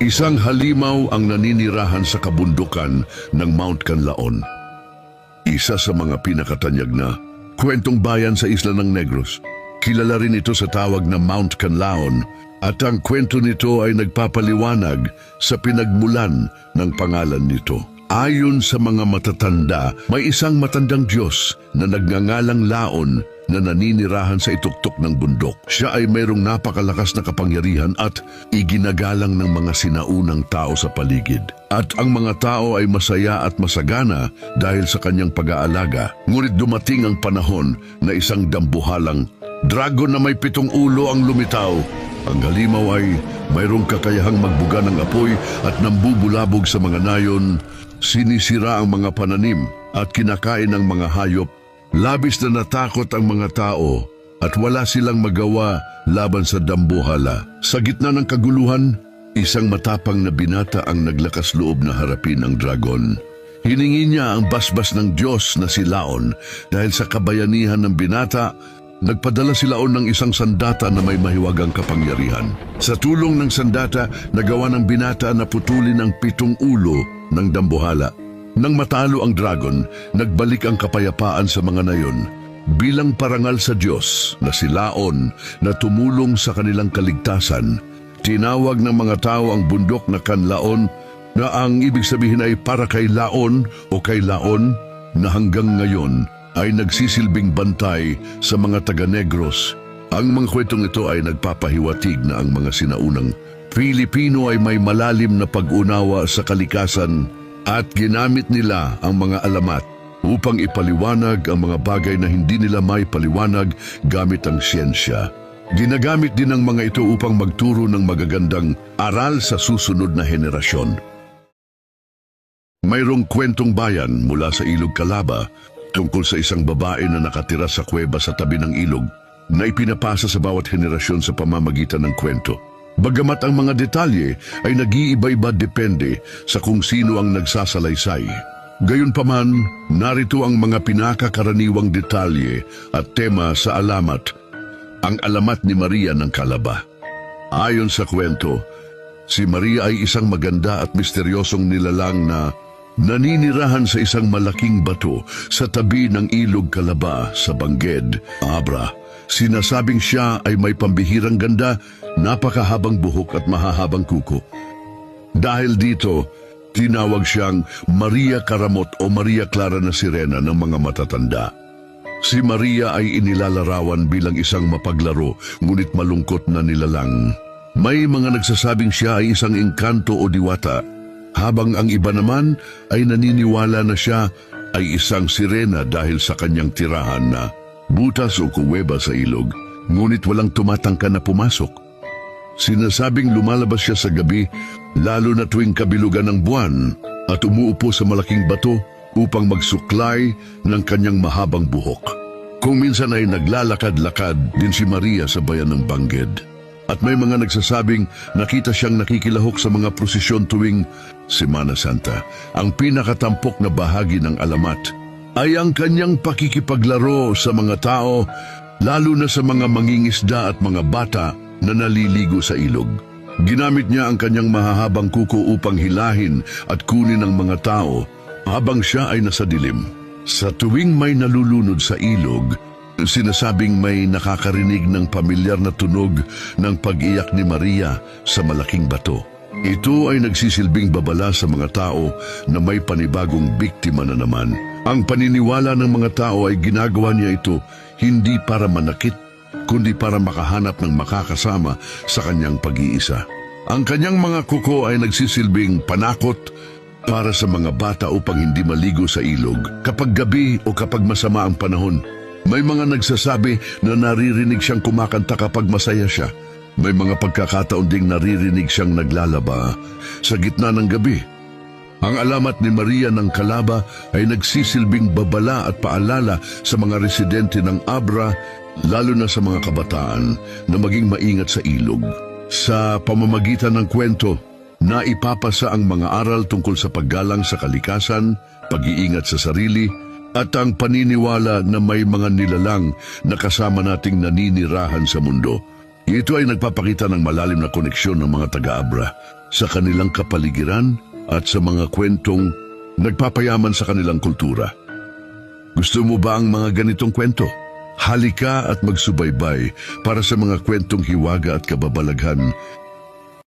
Isang halimaw ang naninirahan sa kabundukan ng Mount Canlaon. Isa sa mga pinakatanyag na kwentong bayan sa isla ng Negros. Kilala rin ito sa tawag na Mount Canlaon at ang kwento nito ay nagpapaliwanag sa pinagmulan ng pangalan nito. Ayon sa mga matatanda, may isang matandang Diyos na nagngangalang Laon na naninirahan sa ituktok ng bundok. Siya ay mayroong napakalakas na kapangyarihan at iginagalang ng mga sinaunang tao sa paligid. At ang mga tao ay masaya at masagana dahil sa kanyang pag-aalaga. Ngunit dumating ang panahon na isang dambuhalang dragon na may 7 ulo ang lumitaw. Ang halimaw ay mayroong kakayahang magbuga ng apoy at nambubulabog sa mga nayon. Sinisira ang mga pananim at kinakain ng mga hayop. Labis na natakot ang mga tao at wala silang magawa laban sa dambuhala. Sa gitna ng kaguluhan, isang matapang na binata ang naglakas loob na harapin ang dragon. Hiningi niya ang basbas ng Diyos na si Laon dahil sa kabayanihan ng binata. Nagpadala si Laon ng isang sandata na may mahiwagang kapangyarihan. Sa tulong ng sandata, nagawa ng binata na putulin ang 7 ulo ng dambuhala. Nang matalo ang dragon, nagbalik ang kapayapaan sa mga nayon. Bilang parangal sa Diyos na si Laon na tumulong sa kanilang kaligtasan, tinawag ng mga tao ang bundok na Canlaon na ang ibig sabihin ay para kay Laon o kay Laon na hanggang ngayon ay nagsisilbing bantay sa mga taga-Negros. Ang mga kwentong ito ay nagpapahiwatig na ang mga sinaunang Pilipino ay may malalim na pag-unawa sa kalikasan at ginamit nila ang mga alamat upang ipaliwanag ang mga bagay na hindi nila may paliwanag gamit ang siyensya. Ginagamit din ang mga ito upang magturo ng magagandang aral sa susunod na henerasyon. Mayroong kwentong bayan mula sa Ilog Calaba tungkol sa isang babae na nakatira sa kuweba sa tabi ng ilog na ipinapasa sa bawat henerasyon sa pamamagitan ng kwento. Bagamat ang mga detalye ay nag-iiba-iba depende sa kung sino ang nagsasalaysay. Gayunpaman, narito ang mga pinakakaraniwang detalye at tema sa alamat, ang alamat ni Maria ng Calaba. Ayon sa kwento, si Maria ay isang maganda at misteryosong nilalang na naninirahan sa isang malaking bato sa tabi ng Ilog Calaba sa Bangged, Abra. Sinasabing siya ay may pambihirang ganda, napakahabang buhok at mahahabang kuko. Dahil dito, tinawag siyang Maria Karamot o Maria Clara na Sirena ng mga matatanda. Si Maria ay inilalarawan bilang isang mapaglaro ngunit malungkot na nilalang. May mga nagsasabing siya ay isang engkanto o diwata, habang ang iba naman ay naniniwala na siya ay isang sirena dahil sa kanyang tirahan na butas o kuweba sa ilog, ngunit walang tumatangka na pumasok. Sinasabing lumalabas siya sa gabi, lalo na tuwing kabilugan ng buwan, at umuupo sa malaking bato upang magsuklay ng kanyang mahabang buhok. Kung minsan ay naglalakad-lakad din si Maria sa bayan ng Bangged. At may mga nagsasabing nakita siyang nakikilahok sa mga prosesyon tuwing Semana Santa. Ang pinakatampok na bahagi ng alamat ay ang kanyang pakikipaglaro sa mga tao, lalo na sa mga mangingisda at mga bata na naliligo sa ilog. Ginamit niya ang kanyang mahahabang kuko upang hilahin at kunin ang mga tao habang siya ay nasa dilim. Sa tuwing may nalulunod sa ilog, sinasabing may nakakarinig ng pamilyar na tunog ng pag-iyak ni Maria sa malaking bato. Ito ay nagsisilbing babala sa mga tao na may panibagong biktima na naman. Ang paniniwala ng mga tao ay ginagawa niya ito hindi para manakit, kundi para makahanap ng makakasama sa kanyang pag-iisa. Ang kanyang mga kuko ay nagsisilbing panakot para sa mga bata upang hindi maligo sa ilog kapag gabi o kapag masama ang panahon. May mga nagsasabi na naririnig siyang kumakanta kapag masaya siya. May mga pagkakataon ding naririnig siyang naglalaba sa gitna ng gabi. Ang alamat ni Maria ng Calaba ay nagsisilbing babala at paalala sa mga residente ng Abra, lalo na sa mga kabataan, na maging maingat sa ilog. Sa pamamagitan ng kwento, naipapasa ang mga aral tungkol sa paggalang sa kalikasan, pag-iingat sa sarili, at ang paniniwala na may mga nilalang na kasama nating naninirahan sa mundo. Ito ay nagpapakita ng malalim na koneksyon ng mga taga-Abra sa kanilang kapaligiran at sa mga kwentong nagpapayaman sa kanilang kultura. Gusto mo ba ang mga ganitong kwento? Halika at magsubaybay para sa mga kwentong hiwaga at kababalaghan